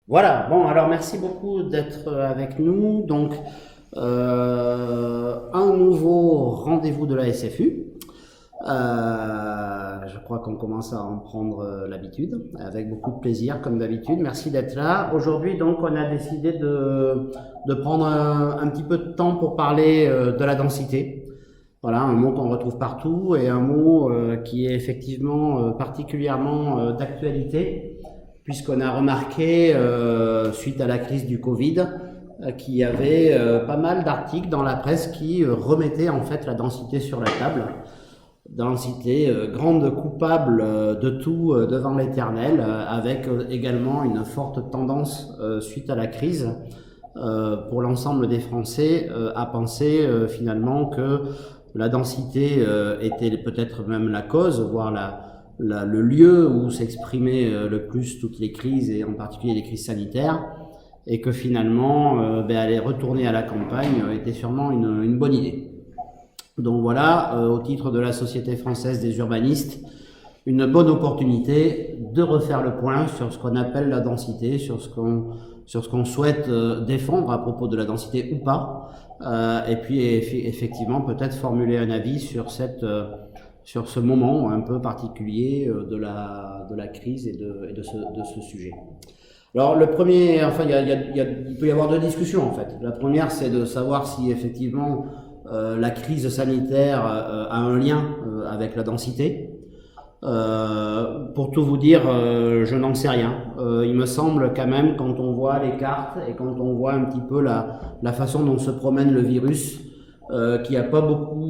Voilà, bon, alors merci beaucoup d'être avec nous. Donc, un nouveau rendez-vous de la SFU. Je crois qu'on commence à en prendre l'habitude, avec beaucoup de plaisir, comme d'habitude. Merci d'être là. Aujourd'hui, donc, on a décidé de prendre un petit peu de temps pour parler de la densité. Voilà, un mot qu'on retrouve partout et un mot qui est effectivement particulièrement d'actualité, puisqu'on a remarqué, suite à la crise du Covid, qu'il y avait pas mal d'articles dans la presse qui remettaient en fait la densité sur la table. Densité grande coupable de tout devant l'éternel, avec également une forte tendance suite à la crise pour l'ensemble des Français à penser finalement que la densité était peut-être même la cause, voire le lieu où s'exprimaient le plus toutes les crises, et en particulier les crises sanitaires, et que finalement aller retourner à la campagne était sûrement une bonne idée. Donc voilà, au titre de la Société française des urbanistes, une bonne opportunité de refaire le point sur ce qu'on appelle la densité, sur ce qu'on souhaite défendre à propos de la densité ou pas, et puis effectivement peut-être formuler un avis sur sur ce moment un peu particulier de la crise et de ce sujet. Alors le premier, enfin il peut y avoir deux discussions en fait. La première, c'est de savoir si effectivement la crise sanitaire a un lien avec la densité. Pour tout vous dire, je n'en sais rien. Il me semble quand même, quand on voit les cartes et quand on voit un petit peu la façon dont se promène le virus, qu'il n'y a pas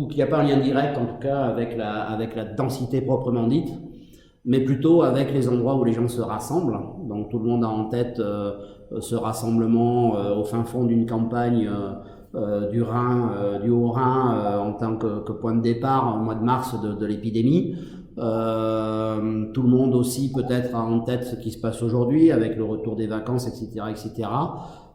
qu'il n'y a pas un lien direct en tout cas avec la densité proprement dite, mais plutôt avec les endroits où les gens se rassemblent. Donc tout le monde a en tête ce rassemblement au fin fond d'une campagne du Rhin, du Haut-Rhin, en tant que point de départ au mois de mars de l'épidémie. Tout le monde aussi peut-être a en tête ce qui se passe aujourd'hui avec le retour des vacances, etc., etc.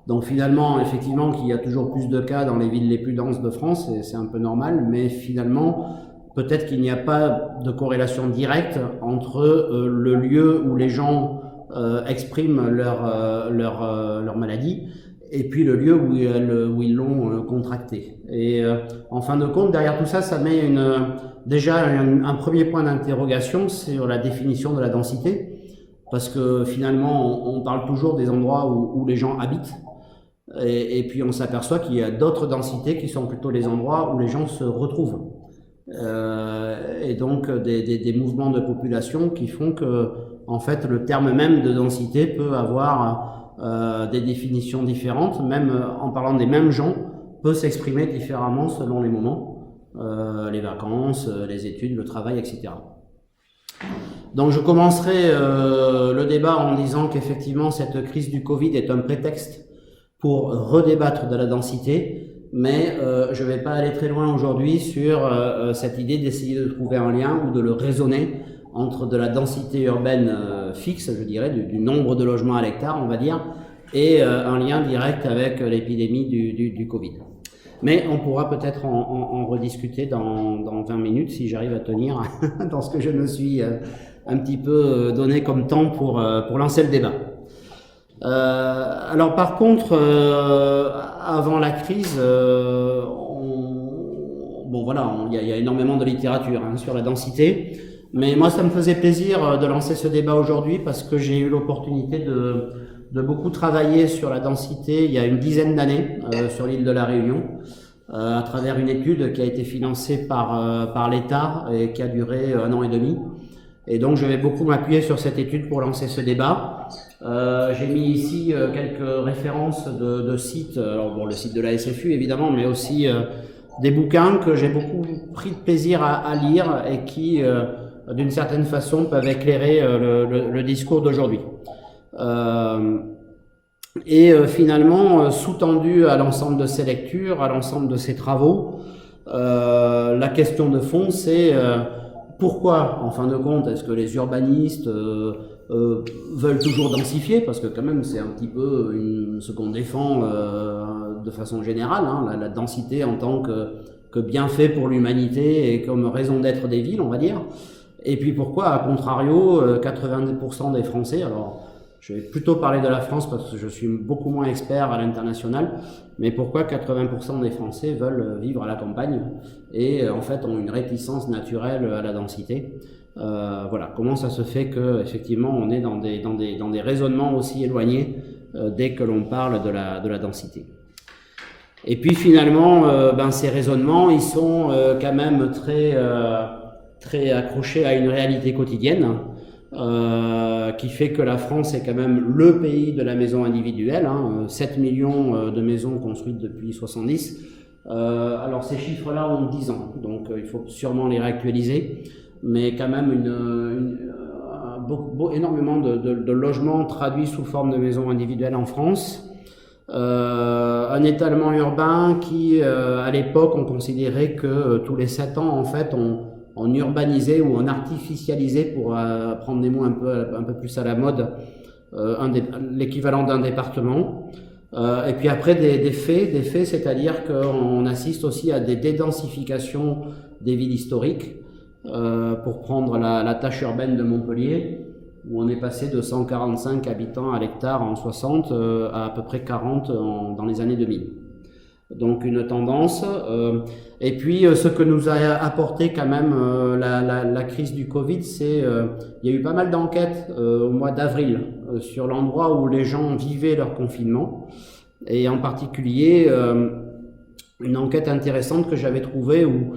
Donc finalement, effectivement, qu'il y a toujours plus de cas dans les villes les plus denses de France, c'est un peu normal, mais finalement, peut-être qu'il n'y a pas de corrélation directe entre le lieu où les gens expriment leur maladie et puis le lieu où ils l'ont contracté. Et en fin de compte, derrière tout ça, ça met déjà un premier point d'interrogation sur la définition de la densité, parce que finalement, on parle toujours des endroits où les gens habitent, et puis on s'aperçoit qu'il y a d'autres densités qui sont plutôt les endroits où les gens se retrouvent. Et donc des mouvements de population qui font que, en fait, le terme même de densité peut avoir des définitions différentes, même en parlant des mêmes gens, peut s'exprimer différemment selon les moments, les vacances, les études, le travail, etc. Donc je commencerai le débat en disant qu'effectivement cette crise du Covid est un prétexte pour redébattre de la densité, mais je ne vais pas aller très loin aujourd'hui sur cette idée d'essayer de trouver un lien ou de le raisonner entre de la densité urbaine fixe, je dirais, du nombre de logements à l'hectare, on va dire, et un lien direct avec l'épidémie du Covid. Mais on pourra peut-être en rediscuter dans 20 minutes si j'arrive à tenir dans ce que je me suis un petit peu donné comme temps pour lancer le débat. Alors par contre, avant la crise, bon voilà, il y a énormément de littérature sur la densité, mais moi ça me faisait plaisir de lancer ce débat aujourd'hui parce que j'ai eu l'opportunité de beaucoup travailler sur la densité il y a une dizaine d'années sur l'île de la Réunion, à travers une étude qui a été financée par l'État et qui a duré 1 an et demi. Et donc je vais beaucoup m'appuyer sur cette étude pour lancer ce débat. J'ai mis ici quelques références de sites, alors bon, le site de la SFU évidemment, mais aussi des bouquins que j'ai beaucoup pris de plaisir à lire et qui, d'une certaine façon, peuvent éclairer le discours d'aujourd'hui. Finalement, sous-tendu à l'ensemble de ces lectures, à l'ensemble de ces travaux, la question de fond, c'est pourquoi, en fin de compte, est-ce que les urbanistes veulent toujours densifier, parce que quand même c'est un petit peu ce qu'on défend de façon générale, la densité en tant que bienfait pour l'humanité et comme raison d'être des villes, on va dire. Et puis pourquoi, à contrario, 90% des Français, alors Je vais plutôt parler de la France parce que je suis beaucoup moins expert à l'international, mais pourquoi 80% des Français veulent vivre à la campagne et en fait ont une réticence naturelle à la densité. Voilà, comment ça se fait que effectivement on est dans des raisonnements aussi éloignés dès que l'on parle de la densité. Et puis finalement, ces raisonnements, ils sont quand même très accrochés à une réalité quotidienne, qui fait que la France est quand même le pays de la maison individuelle, 7 millions de maisons construites depuis 70. Alors ces chiffres-là ont 10 ans, donc il faut sûrement les réactualiser, mais quand même énormément de logements traduits sous forme de maisons individuelles en France. Un étalement urbain qui, à l'époque, on considérait que tous les 7 ans, en fait, on urbanisait ou on artificialisait, pour prendre des mots un peu plus à la mode, l'équivalent d'un département. Et puis après, des faits, c'est-à-dire qu'on assiste aussi à des dédensifications des villes historiques. Pour prendre la tâche urbaine de Montpellier, où on est passé de 145 habitants à l'hectare en 60 à peu près 40 dans les années 2000. Donc une tendance. Et puis ce que nous a apporté quand même la crise du Covid, c'est il y a eu pas mal d'enquêtes au mois d'avril sur l'endroit où les gens vivaient leur confinement, et en particulier une enquête intéressante que j'avais trouvée où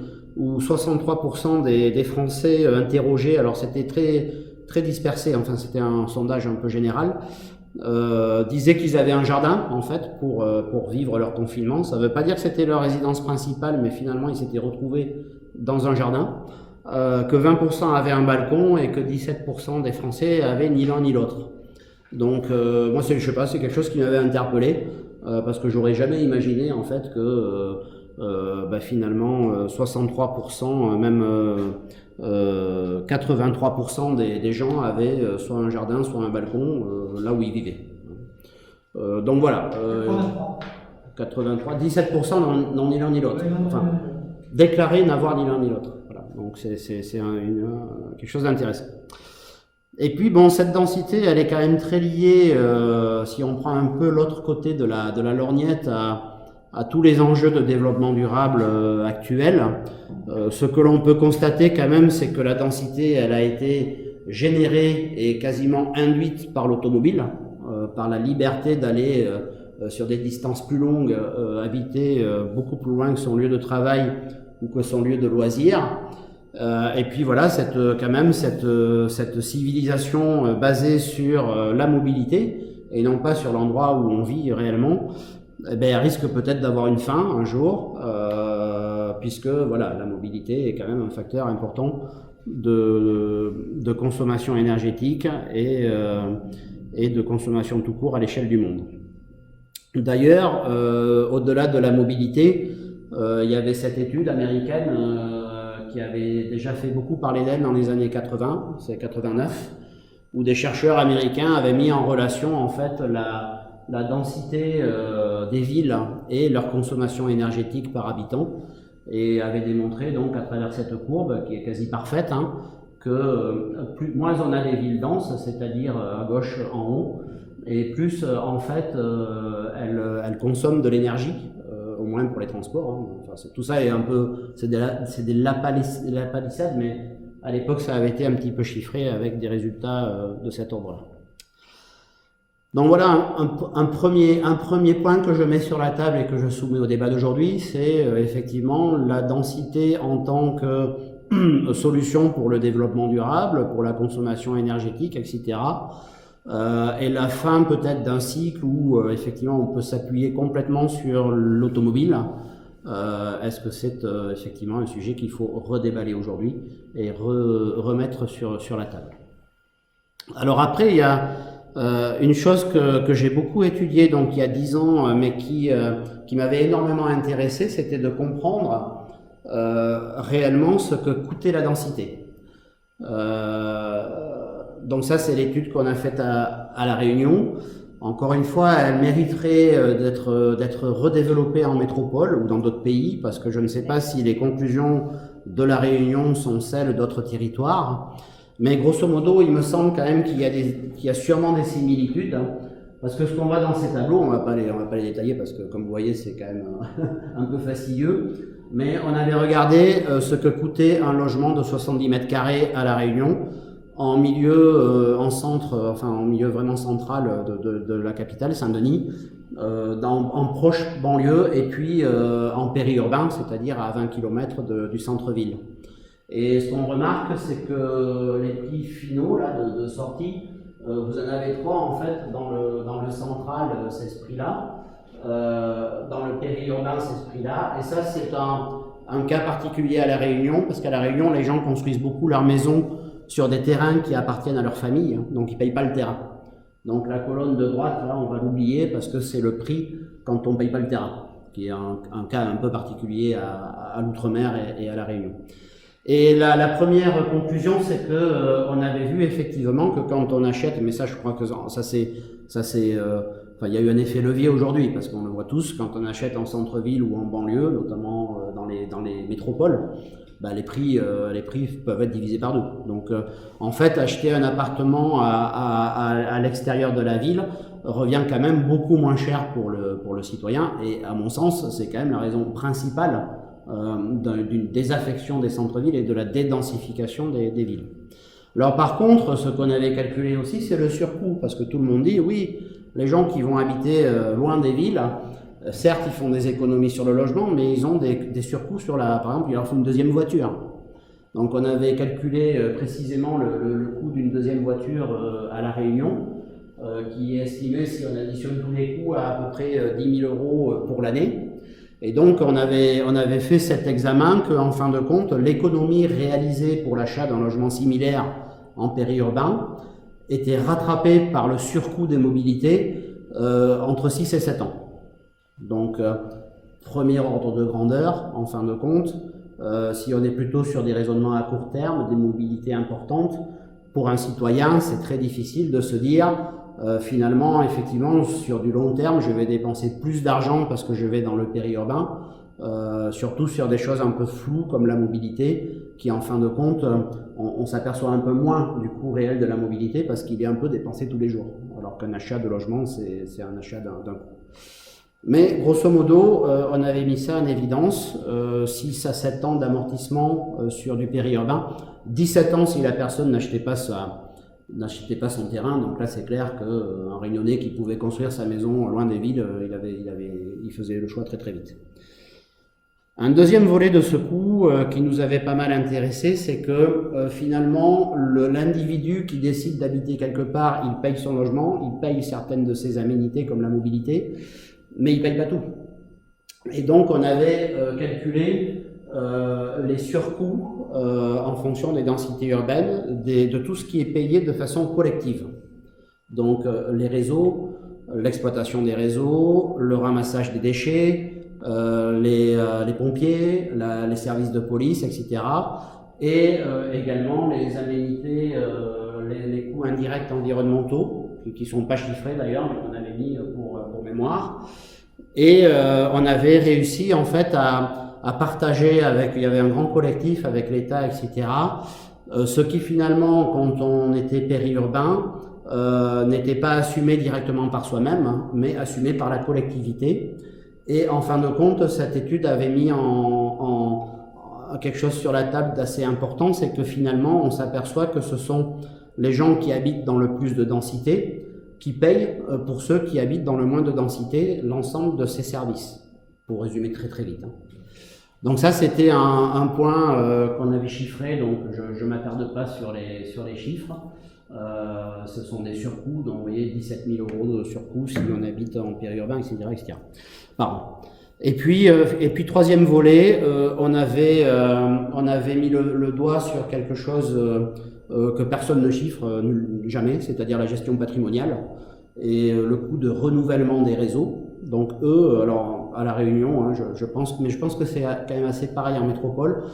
63% des Français interrogés, alors c'était très dispersé, enfin c'était un sondage un peu général, disaient qu'ils avaient un jardin en fait pour vivre leur confinement. Ça ne veut pas dire que c'était leur résidence principale, mais finalement ils s'étaient retrouvés dans un jardin, que 20% avaient un balcon et que 17% des Français avaient ni l'un ni l'autre. Donc moi je sais pas, c'est quelque chose qui m'avait interpellé, parce que j'aurais jamais imaginé en fait que finalement 63%, même 83% des gens avaient soit un jardin, soit un balcon là où ils vivaient. Donc voilà, 17% n'ont ni l'un ni l'autre. Enfin, déclaré n'avoir ni l'un ni l'autre. Voilà. Donc c'est quelque chose d'intéressant. Et puis bon, cette densité, elle est quand même très liée, si on prend un peu l'autre côté de la lorgnette, à tous les enjeux de développement durable actuels. Ce que l'on peut constater quand même, c'est que la densité, elle a été générée et quasiment induite par l'automobile, par la liberté d'aller sur des distances plus longues, habiter beaucoup plus loin que son lieu de travail ou que son lieu de loisir. Et puis voilà, cette civilisation basée sur la mobilité et non pas sur l'endroit où on vit réellement, elle risque peut-être d'avoir une fin un jour, puisque voilà, la mobilité est quand même un facteur important de consommation énergétique et de consommation tout court à l'échelle du monde. D'ailleurs, au-delà de la mobilité, il y avait cette étude américaine qui avait déjà fait beaucoup parler d'elle dans les années 80, c'est 89, où des chercheurs américains avaient mis en relation en fait la densité des villes et leur consommation énergétique par habitant, et avaient démontré donc à travers cette courbe qui est quasi parfaite que moins on a des villes denses, c'est-à-dire à gauche en haut, et plus en fait elles consomment de l'énergie, au moins pour les transports. Enfin, tout ça est un peu, c'est des lapalissades, mais à l'époque ça avait été un petit peu chiffré avec des résultats de cet ordre-là. Donc voilà un premier point que je mets sur la table et que je soumets au débat d'aujourd'hui, c'est effectivement la densité en tant que solution pour le développement durable, pour la consommation énergétique, etc. Et la fin peut-être d'un cycle où effectivement on peut s'appuyer complètement sur l'automobile. Est-ce que c'est effectivement un sujet qu'il faut redéballer aujourd'hui et remettre sur la table? Alors après, il y a une chose que j'ai beaucoup étudiée donc il y a 10 ans, mais qui m'avait énormément intéressé, c'était de comprendre réellement ce que coûtait la densité. Donc ça, c'est l'étude qu'on a faite à La Réunion. Encore une fois, elle mériterait d'être redéveloppée en métropole ou dans d'autres pays, parce que je ne sais pas si les conclusions de La Réunion sont celles d'autres territoires. Mais grosso modo, il me semble quand même qu'il y a sûrement des similitudes, hein, parce que ce qu'on voit dans ces tableaux, on va pas les détailler parce que comme vous voyez, c'est quand même un peu fastidieux. Mais on avait regardé ce que coûtait un logement de 70 mètres carrés à La Réunion, en milieu, en milieu vraiment central de la capitale, Saint-Denis, en proche banlieue et puis en périurbain, c'est-à-dire à 20 km du centre-ville. Et ce qu'on remarque, c'est que les prix finaux là, de sortie, vous en avez trois en fait dans le central, c'est ce prix-là, dans le périurbain, c'est ce prix-là, et ça c'est un cas particulier à La Réunion, parce qu'à La Réunion, les gens construisent beaucoup leurs maisons sur des terrains qui appartiennent à leur famille, hein, donc ils ne payent pas le terrain. Donc la colonne de droite, là, on va l'oublier parce que c'est le prix quand on ne paye pas le terrain, qui est un cas un peu particulier à l'outre-mer et à La Réunion. Et la première conclusion, c'est que on avait vu effectivement que quand on achète, mais ça je crois que il y a eu un effet levier aujourd'hui parce qu'on le voit tous, quand on achète en centre-ville ou en banlieue, notamment dans les métropoles, bah, les prix peuvent être divisés par deux. Donc en fait, acheter un appartement à l'extérieur de la ville revient quand même beaucoup moins cher pour le citoyen, et à mon sens, c'est quand même la raison principale d'une désaffection des centres-villes et de la dédensification des villes. Alors par contre, ce qu'on avait calculé aussi, c'est le surcoût, parce que tout le monde dit, oui, les gens qui vont habiter loin des villes, certes, ils font des économies sur le logement, mais ils ont des surcoûts sur par exemple, il leur faut une deuxième voiture. Donc on avait calculé précisément le coût d'une deuxième voiture à La Réunion, qui est estimé, si on additionne tous les coûts, à peu près 10 000 € pour l'année. Et donc on avait fait cet examen qu'en fin de compte, l'économie réalisée pour l'achat d'un logement similaire en périurbain était rattrapée par le surcoût des mobilités entre 6 et 7 ans. Donc premier ordre de grandeur, en fin de compte, si on est plutôt sur des raisonnements à court terme, des mobilités importantes, pour un citoyen, c'est très difficile de se dire finalement, effectivement, sur du long terme, je vais dépenser plus d'argent parce que je vais dans le périurbain, surtout sur des choses un peu floues comme la mobilité, qui en fin de compte, on s'aperçoit un peu moins du coût réel de la mobilité parce qu'il est un peu dépensé tous les jours, alors qu'un achat de logement, c'est un achat d'un coup. Mais grosso modo, on avait mis ça en évidence, 6 à 7 ans d'amortissement sur du périurbain, 17 ans si la personne n'achetait pas son terrain. Donc là c'est clair qu'un Réunionnais qui pouvait construire sa maison loin des villes, il faisait le choix très très vite. Un deuxième volet de ce coût qui nous avait pas mal intéressé, c'est que finalement l'individu qui décide d'habiter quelque part, il paye son logement, il paye certaines de ses aménités comme la mobilité, mais il paye pas tout. Et donc on avait calculé les surcoûts en fonction des densités urbaines, de tout ce qui est payé de façon collective. Donc les réseaux, l'exploitation des réseaux, le ramassage des déchets, les pompiers, les services de police, etc. Et également les aménités, les coûts indirects environnementaux, qui ne sont pas chiffrés d'ailleurs, mais qu'on avait mis pour mémoire. Et on avait réussi en fait à partager il y avait un grand collectif avec l'État, etc. Ce qui finalement, quand on était périurbain, n'était pas assumé directement par soi-même, hein, mais assumé par la collectivité. Et en fin de compte, cette étude avait mis quelque chose sur la table d'assez important, c'est que finalement, on s'aperçoit que ce sont les gens qui habitent dans le plus de densité qui payent pour ceux qui habitent dans le moins de densité l'ensemble de ces services, pour résumer très très vite. Hein. Donc ça, c'était un point qu'on avait chiffré, donc je ne m'attarde pas sur les chiffres. Ce sont des surcoûts, donc vous voyez 17 000 € de surcoûts si on habite en périurbain, etc. etc. Pardon. Et puis troisième volet, on avait mis le doigt sur quelque chose que personne ne chiffre jamais, c'est-à-dire la gestion patrimoniale et le coût de renouvellement des réseaux. Donc eux, alors à La Réunion, hein, je pense que c'est quand même assez pareil en métropole,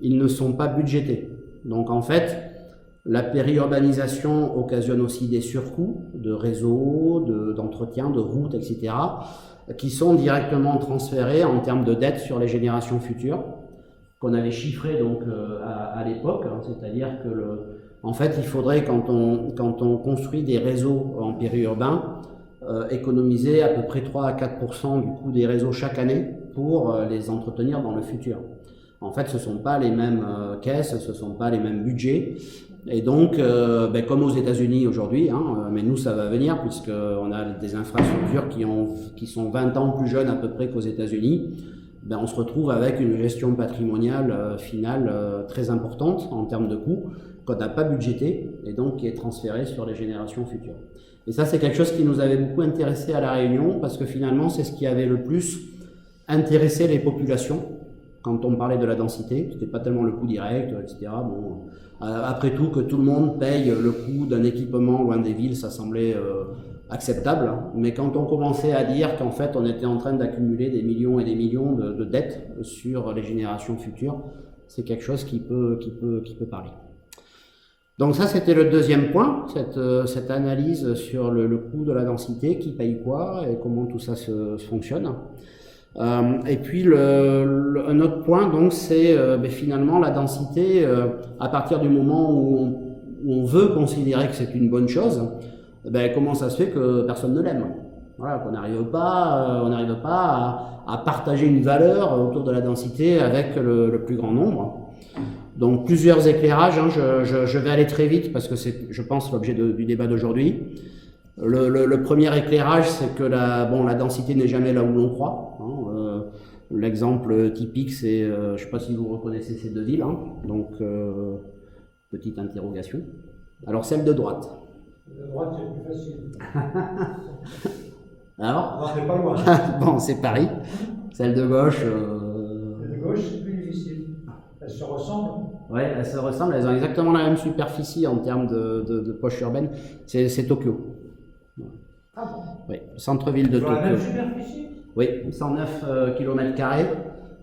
ils ne sont pas budgétés. Donc en fait, la périurbanisation occasionne aussi des surcoûts de réseaux, d'entretien, de routes, etc., qui sont directement transférés en termes de dettes sur les générations futures, qu'on avait chiffré donc à l'époque, hein, c'est-à-dire que En fait, il faudrait, quand on construit des réseaux en périurbain, économiser à peu près 3 à 4% du coût des réseaux chaque année pour les entretenir dans le futur. En fait, ce ne sont pas les mêmes caisses, ce ne sont pas les mêmes budgets. Et donc, comme aux États-Unis aujourd'hui, mais nous ça va venir puisqu'on a des infrastructures qui sont 20 ans plus jeunes à peu près qu'aux États-Unis, on se retrouve avec une gestion patrimoniale finale très importante en termes de coûts qu'on n'a pas budgété et donc qui est transférée sur les générations futures. Et ça, c'est quelque chose qui nous avait beaucoup intéressé à La Réunion parce que finalement, c'est ce qui avait le plus intéressé les populations quand on parlait de la densité. C'était pas tellement le coût direct, etc. Bon, après tout, que tout le monde paye le coût d'un équipement loin des villes, ça semblait acceptable. Mais quand on commençait à dire qu'en fait, on était en train d'accumuler des millions et des millions de dettes sur les générations futures, c'est quelque chose qui peut parler. Donc ça, c'était le deuxième point, cette analyse sur le coût de la densité, qui paye quoi et comment tout ça se fonctionne. Et puis un autre point, donc, c'est finalement la densité, à partir du moment où on veut considérer que c'est une bonne chose, comment ça se fait que personne ne l'aime? Voilà, qu'on n'arrive pas à partager une valeur autour de la densité avec le plus grand nombre. Donc plusieurs éclairages, je vais aller très vite parce que c'est, je pense, l'objet du débat d'aujourd'hui. Le premier éclairage, c'est que la densité n'est jamais là où l'on croit. L'exemple typique, c'est, je ne sais pas si vous reconnaissez ces deux villes, donc petite interrogation. Alors celle de droite. De droite, c'est plus facile. Alors On n'est pas loin. Bon, c'est Paris. Celle de gauche. Celle de gauche, c'est plus difficile. Elles se ressemblent. Oui, elles se ressemblent. Elles ont exactement la même superficie en termes de poche urbaine. C'est Tokyo. Ah bon? Oui, centre-ville de Tokyo. La même superficie? Oui, 109 km²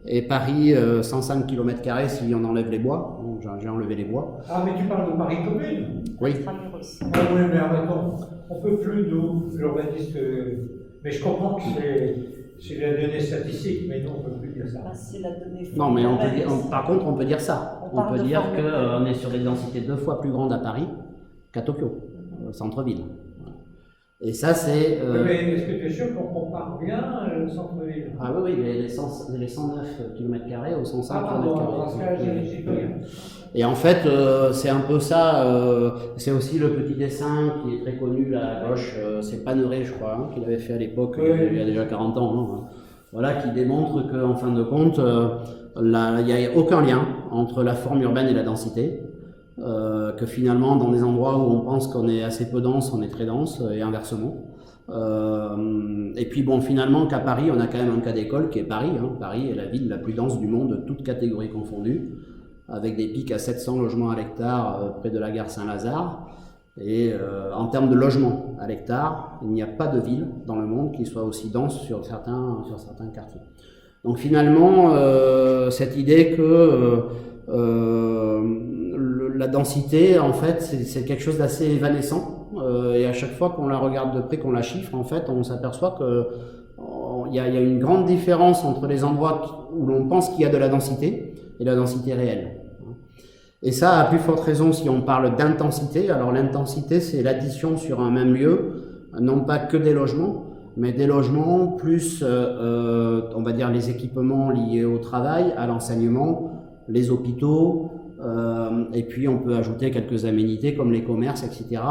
et Paris 105 km² si on enlève les bois. Bon, j'ai enlevé les bois. Ah, mais tu parles de Paris commune? Oui. Ah oui, mais attends, on peut plus, nous, l'urbaniste. Mais je comprends que c'est la donnée statistique, mais nous, on peut plus dire ça. C'est la donnée. Non, mais par contre, on peut dire ça. On peut dire qu'on est sur des densités 2 fois plus grandes à Paris qu'à Tokyo, centre-ville. Et ça, c'est. Mais est-ce que tu es sûr qu'on compare bien le centre-ville? Ah oui, les 109 km² aux 105 Ah, pardon, km². dans ce cas, j'ai pas bien. Et en fait, c'est un peu ça. C'est aussi le petit dessin qui est très connu là à gauche. C'est Panerai, je crois, qu'il avait fait à l'époque, il y a déjà 40 ans. Voilà, qui démontre qu'en fin de compte, il n'y a aucun lien entre la forme urbaine et la densité. Que finalement, dans des endroits où on pense qu'on est assez peu dense, on est très dense, et inversement. Et puis bon, finalement, qu'à Paris, on a quand même un cas d'école qui est Paris. Paris est la ville la plus dense du monde, toutes catégories confondues, avec des pics à 700 logements à l'hectare près de la gare Saint-Lazare. Et en termes de logements à l'hectare, il n'y a pas de ville dans le monde qui soit aussi dense sur certains quartiers. Donc finalement, cette idée que la densité, en fait, c'est quelque chose d'assez évanescent. Et à chaque fois qu'on la regarde de près, qu'on la chiffre, en fait, on s'aperçoit qu'il y a une grande différence entre les endroits où l'on pense qu'il y a de la densité et la densité réelle. Et ça, à plus forte raison, si on parle d'intensité. Alors l'intensité, c'est l'addition sur un même lieu, non pas que des logements, mais des logements plus, on va dire, les équipements liés au travail, à l'enseignement, les hôpitaux, et puis on peut ajouter quelques aménités comme les commerces, etc.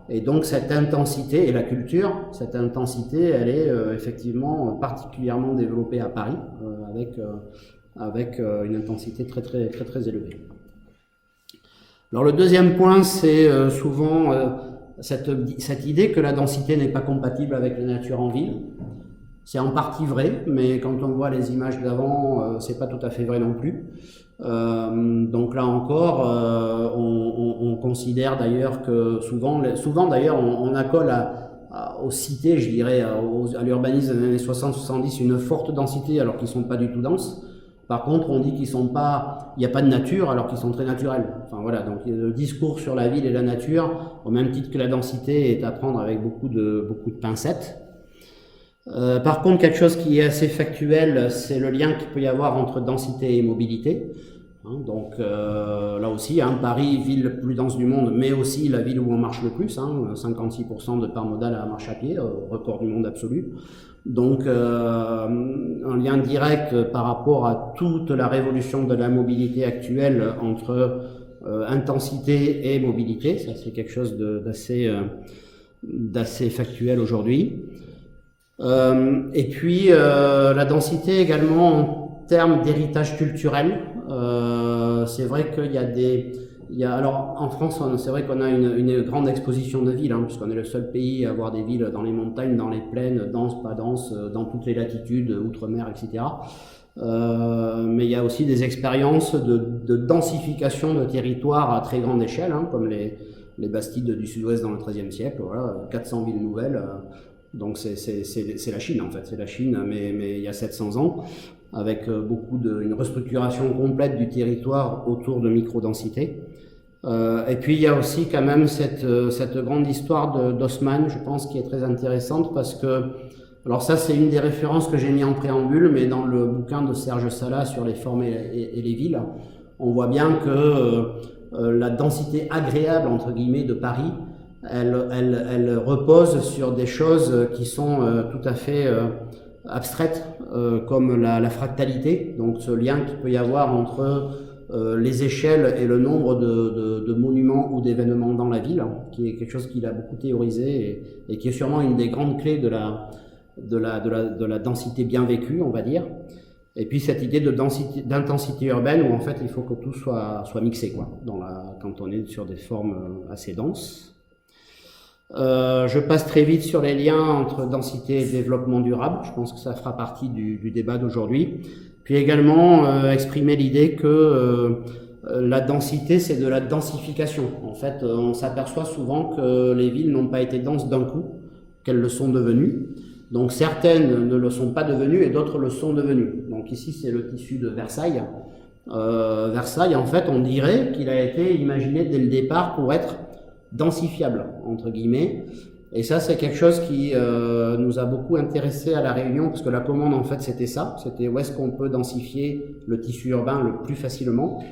Et donc cette intensité, et la culture, cette intensité, elle est effectivement particulièrement développée à Paris, avec une intensité très élevée. Alors le deuxième point, c'est souvent cette idée que la densité n'est pas compatible avec la nature en ville. C'est en partie vrai, mais quand on voit les images d'avant, c'est pas tout à fait vrai non plus. Donc là encore, on considère d'ailleurs que souvent d'ailleurs, on accole aux cités, je dirais, à l'urbanisme des années 60-70 une forte densité alors qu'ils sont pas du tout denses. Par contre, on dit qu'il n'y a pas de nature alors qu'ils sont très naturels. Enfin voilà, donc le discours sur la ville et la nature, au même titre que la densité, est à prendre avec beaucoup de pincettes. Par contre, quelque chose qui est assez factuel, c'est le lien qu'il peut y avoir entre densité et mobilité. Donc là aussi, Paris, ville la plus dense du monde, mais aussi la ville où on marche le plus, 56% de part modale à la marche à pied, record du monde absolu. Donc un lien direct par rapport à toute la révolution de la mobilité actuelle entre intensité et mobilité. Ça, c'est quelque chose d'assez factuel aujourd'hui. Et puis la densité également en termes d'héritage culturel. C'est vrai qu'il y a alors en France, c'est vrai qu'on a une grande exposition de villes, puisqu'on est le seul pays à avoir des villes dans les montagnes, dans les plaines, denses, pas denses, dans toutes les latitudes, outre-mer, etc. Mais il y a aussi des expériences de densification de territoires à très grande échelle, comme les Bastides du Sud-Ouest dans le XIIIe siècle, voilà, 400 villes nouvelles. Donc c'est la Chine en fait, c'est la Chine, mais il y a 700 ans, avec une restructuration complète du territoire autour de microdensités. Et puis il y a aussi quand même cette grande histoire d'Haussmann, je pense, qui est très intéressante parce que, alors ça c'est une des références que j'ai mis en préambule, mais dans le bouquin de Serge Salat sur les formes et les villes, on voit bien que la densité agréable entre guillemets de Paris, elle repose sur des choses qui sont tout à fait abstraites, comme la fractalité, donc ce lien qu'il peut y avoir entre les échelles et le nombre de monuments ou d'événements dans la ville, qui est quelque chose qu'il a beaucoup théorisé et qui est sûrement une des grandes clés de la densité bien vécue, on va dire. Et puis cette idée d'intensité urbaine où en fait il faut que tout soit mixé, quoi, quand on est sur des formes assez denses. Je passe très vite sur les liens entre densité et développement durable. Je pense que ça fera partie du débat d'aujourd'hui. Puis également exprimer l'idée que la densité, c'est de la densification. En fait, on s'aperçoit souvent que les villes n'ont pas été denses d'un coup, qu'elles le sont devenues. Donc certaines ne le sont pas devenues et d'autres le sont devenues. Donc ici, c'est le tissu de Versailles. Versailles, en fait, on dirait qu'il a été imaginé dès le départ pour être densifiable, entre guillemets. Et ça, c'est quelque chose qui nous a beaucoup intéressé à La Réunion, parce que la commande, en fait, c'était ça. C'était où est-ce qu'on peut densifier le tissu urbain le plus facilement.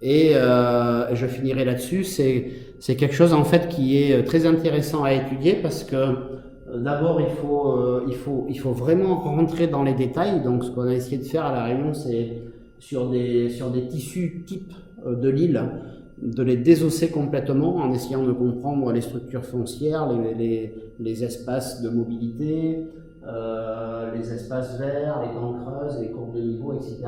Et je finirai là-dessus. C'est quelque chose, en fait, qui est très intéressant à étudier, parce que d'abord, il faut vraiment rentrer dans les détails. Donc, ce qu'on a essayé de faire à La Réunion, c'est sur des tissus types de l'île, de les désosser complètement en essayant de comprendre les structures foncières, les espaces de mobilité, les espaces verts, les dents creuses, les courbes de niveau, etc.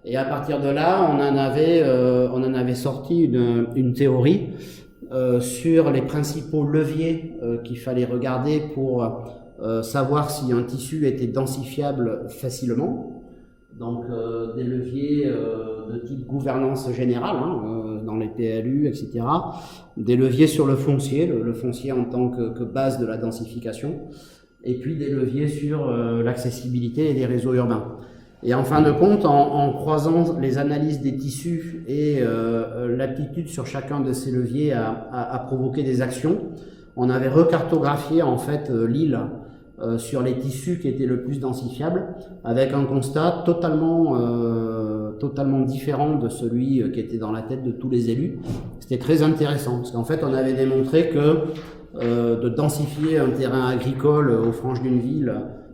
Et à partir de là, on en avait sorti une théorie sur les principaux leviers qu'il fallait regarder pour savoir si un tissu était densifiable facilement. Donc des leviers de type gouvernance générale, dans les PLU, etc. Des leviers sur le foncier en tant que base de la densification, et puis des leviers sur l'accessibilité et les réseaux urbains. Et en fin de compte, en croisant les analyses des tissus et l'aptitude sur chacun de ces leviers à provoquer des actions, on avait recartographié en fait l'île sur les tissus qui étaient le plus densifiables, avec un constat totalement différent de celui qui était dans la tête de tous les élus. C'était très intéressant, parce qu'en fait on avait démontré que de densifier un terrain agricole aux franges d'une ville,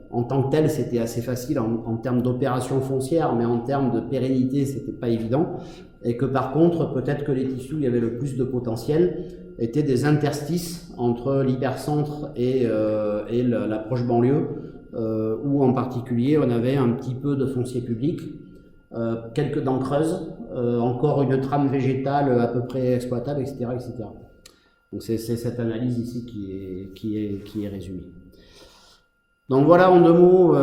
en tant que tel, c'était assez facile en termes d'opération foncière, mais en termes de pérennité, c'était pas évident. Et que par contre, peut-être que les tissus où il y avait le plus de potentiel étaient des interstices entre l'hypercentre et la proche banlieue, où en particulier on avait un petit peu de foncier public, quelques dents creuses, encore une trame végétale à peu près exploitable, etc., etc. Donc c'est cette analyse ici qui est résumée. Donc voilà en 2 mots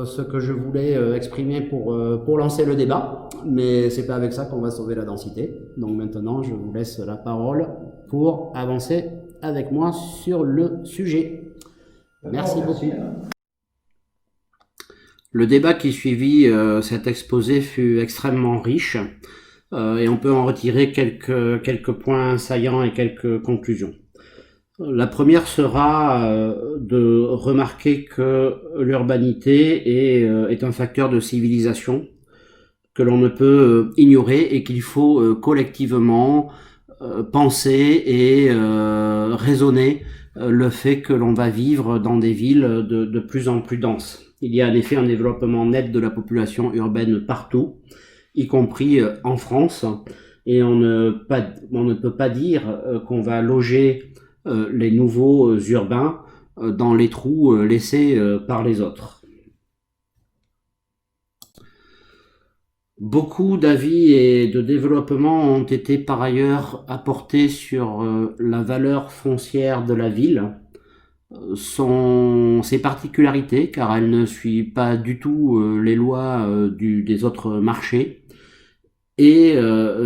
ce que je voulais exprimer pour lancer le débat, mais c'est pas avec ça qu'on va sauver la densité. Donc maintenant je vous laisse la parole pour avancer avec moi sur le sujet. Merci beaucoup. Le débat qui suivit cet exposé fut extrêmement riche et on peut en retirer quelques points saillants et quelques conclusions. La première sera de remarquer que l'urbanité est un facteur de civilisation, que l'on ne peut ignorer et qu'il faut collectivement penser et raisonner le fait que l'on va vivre dans des villes de plus en plus denses. Il y a en effet un développement net de la population urbaine partout, y compris en France, et on ne peut pas dire qu'on va loger les nouveaux urbains dans les trous laissés par les autres. Beaucoup d'avis et de développement ont été par ailleurs apportés sur la valeur foncière de la ville, ses particularités, car elle ne suit pas du tout les lois des autres marchés, et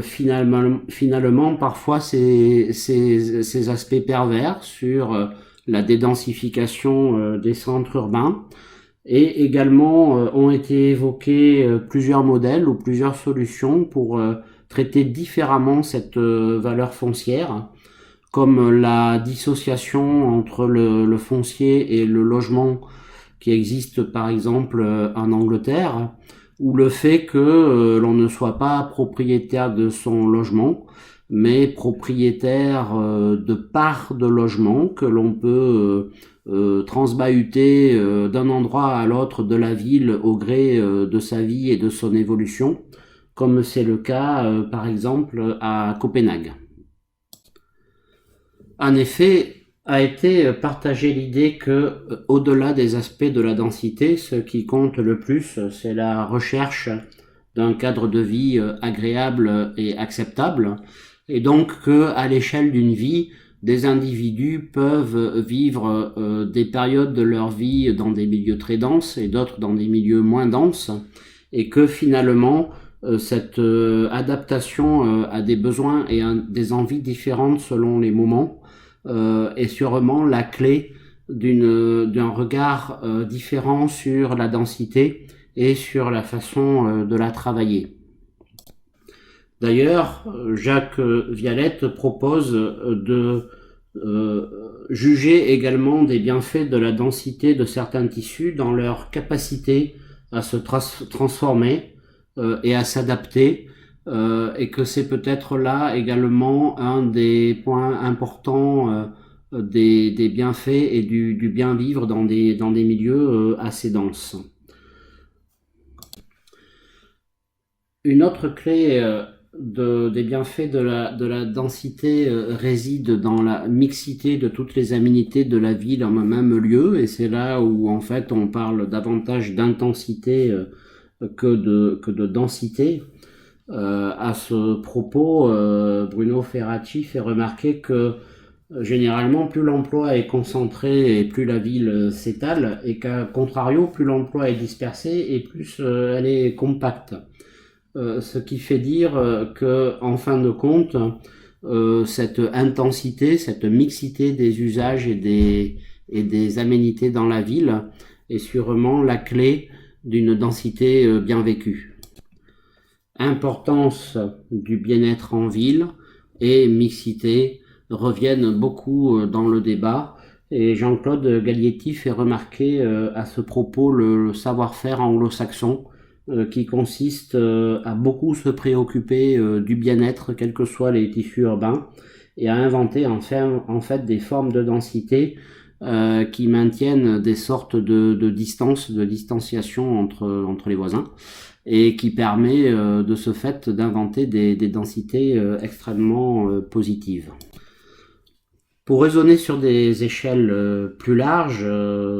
finalement parfois ces aspects pervers sur la dédensification des centres urbains. Et également ont été évoqués plusieurs modèles ou plusieurs solutions pour traiter différemment cette valeur foncière, comme la dissociation entre le foncier et le logement qui existe par exemple en Angleterre, ou le fait que l'on ne soit pas propriétaire de son logement, mais propriétaire de parts de logement que l'on peut transbahuter d'un endroit à l'autre de la ville au gré de sa vie et de son évolution, comme c'est le cas par exemple à Copenhague. En effet, a été partagée l'idée que, au-delà des aspects de la densité, ce qui compte le plus, c'est la recherche d'un cadre de vie agréable et acceptable, et donc que, à l'échelle d'une vie, des individus peuvent vivre des périodes de leur vie dans des milieux très denses et d'autres dans des milieux moins denses, et que finalement cette adaptation à des besoins et à des envies différentes selon les moments est sûrement la clé d'un regard différent sur la densité et sur la façon de la travailler. D'ailleurs, Jacques Vialette propose de juger également des bienfaits de la densité de certains tissus dans leur capacité à se transformer et à s'adapter, et que c'est peut-être là également un des points importants des bienfaits et du bien vivre dans des milieux assez denses. Une autre clé des bienfaits de la densité réside dans la mixité de toutes les aménités de la ville en un même lieu, et c'est là où en fait on parle davantage d'intensité que de densité. À ce propos, Bruno Ferracci fait remarquer que généralement plus l'emploi est concentré et plus la ville s'étale, et qu'à contrario plus l'emploi est dispersé et plus elle est compacte. Ce qui fait dire que, en fin de compte, cette intensité, cette mixité des usages et des aménités dans la ville est sûrement la clé d'une densité bien vécue. Importance du bien-être en ville et mixité reviennent beaucoup dans le débat, et Jean-Claude Gaglietti fait remarquer à ce propos le savoir-faire anglo-saxon qui consiste à beaucoup se préoccuper du bien-être, quels que soient les tissus urbains, et à inventer en fait des formes de densité qui maintiennent des sortes de distanciation entre les voisins, et qui permet de ce fait d'inventer des densités extrêmement positives. Pour raisonner sur des échelles plus larges,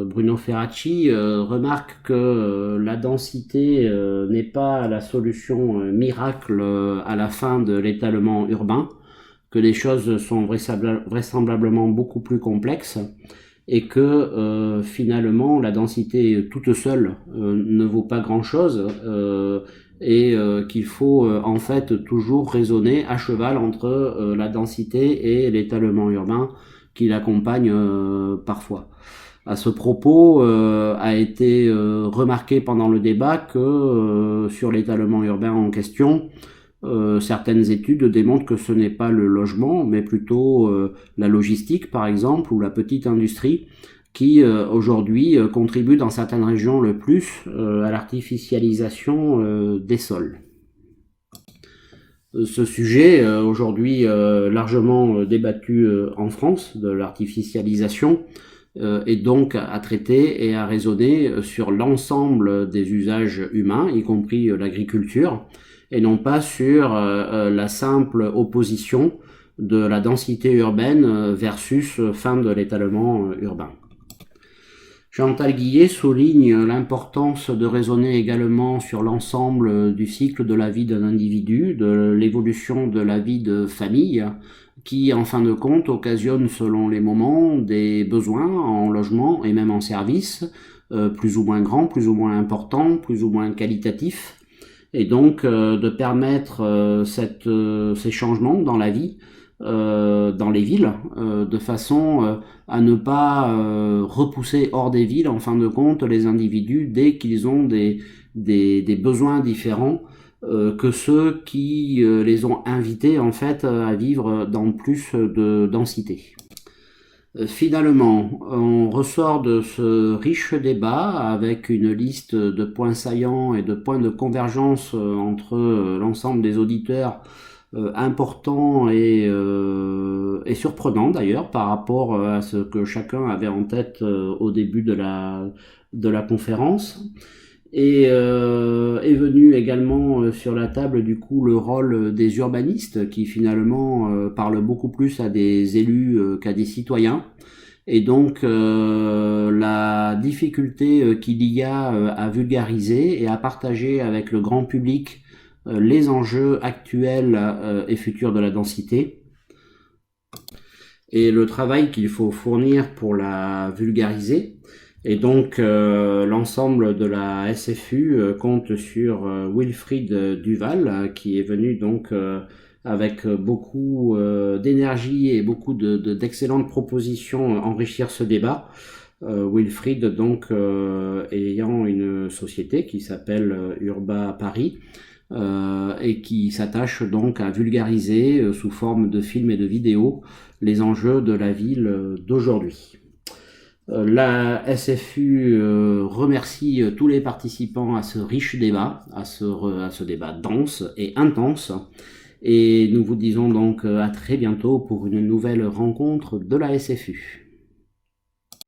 Bruno Ferracci remarque que la densité n'est pas la solution miracle à la fin de l'étalement urbain, que les choses sont vraisemblablement beaucoup plus complexes, et que finalement la densité toute seule ne vaut pas grand-chose, et qu'il faut en fait toujours raisonner à cheval entre la densité et l'étalement urbain qui l'accompagne parfois. À ce propos, a été remarqué pendant le débat que sur l'étalement urbain en question, certaines études démontrent que ce n'est pas le logement, mais plutôt la logistique par exemple, ou la petite industrie, qui aujourd'hui contribue dans certaines régions le plus à l'artificialisation des sols. Ce sujet, aujourd'hui largement débattu en France, de l'artificialisation, est donc à traiter et à raisonner sur l'ensemble des usages humains, y compris l'agriculture, et non pas sur la simple opposition de la densité urbaine versus fin de l'étalement urbain. Chantal Guillet souligne l'importance de raisonner également sur l'ensemble du cycle de la vie d'un individu, de l'évolution de la vie de famille, qui en fin de compte occasionne selon les moments des besoins en logement et même en service, plus ou moins grands, plus ou moins importants, plus ou moins qualitatifs, et donc de permettre ces changements dans la vie, dans les villes, de façon à ne pas repousser hors des villes, en fin de compte, les individus dès qu'ils ont des besoins différents que ceux qui les ont invités en fait à vivre dans plus de densité. Finalement, on ressort de ce riche débat avec une liste de points saillants et de points de convergence entre l'ensemble des auditeurs important et surprenant d'ailleurs par rapport à ce que chacun avait en tête au début de la conférence. Et est venu également sur la table du coup le rôle des urbanistes qui finalement parlent beaucoup plus à des élus qu'à des citoyens. Et donc la difficulté qu'il y a à vulgariser et à partager avec le grand public les enjeux actuels et futurs de la densité, et le travail qu'il faut fournir pour la vulgariser. Et donc l'ensemble de la SFU compte sur Wilfried Duval qui est venu donc avec beaucoup d'énergie et beaucoup d'excellentes propositions enrichir ce débat. Wilfried donc ayant une société qui s'appelle Urba Paris, et qui s'attache donc à vulgariser sous forme de films et de vidéos les enjeux de la ville d'aujourd'hui. La SFU remercie tous les participants à ce riche débat, à ce débat dense et intense, et nous vous disons donc à très bientôt pour une nouvelle rencontre de la SFU.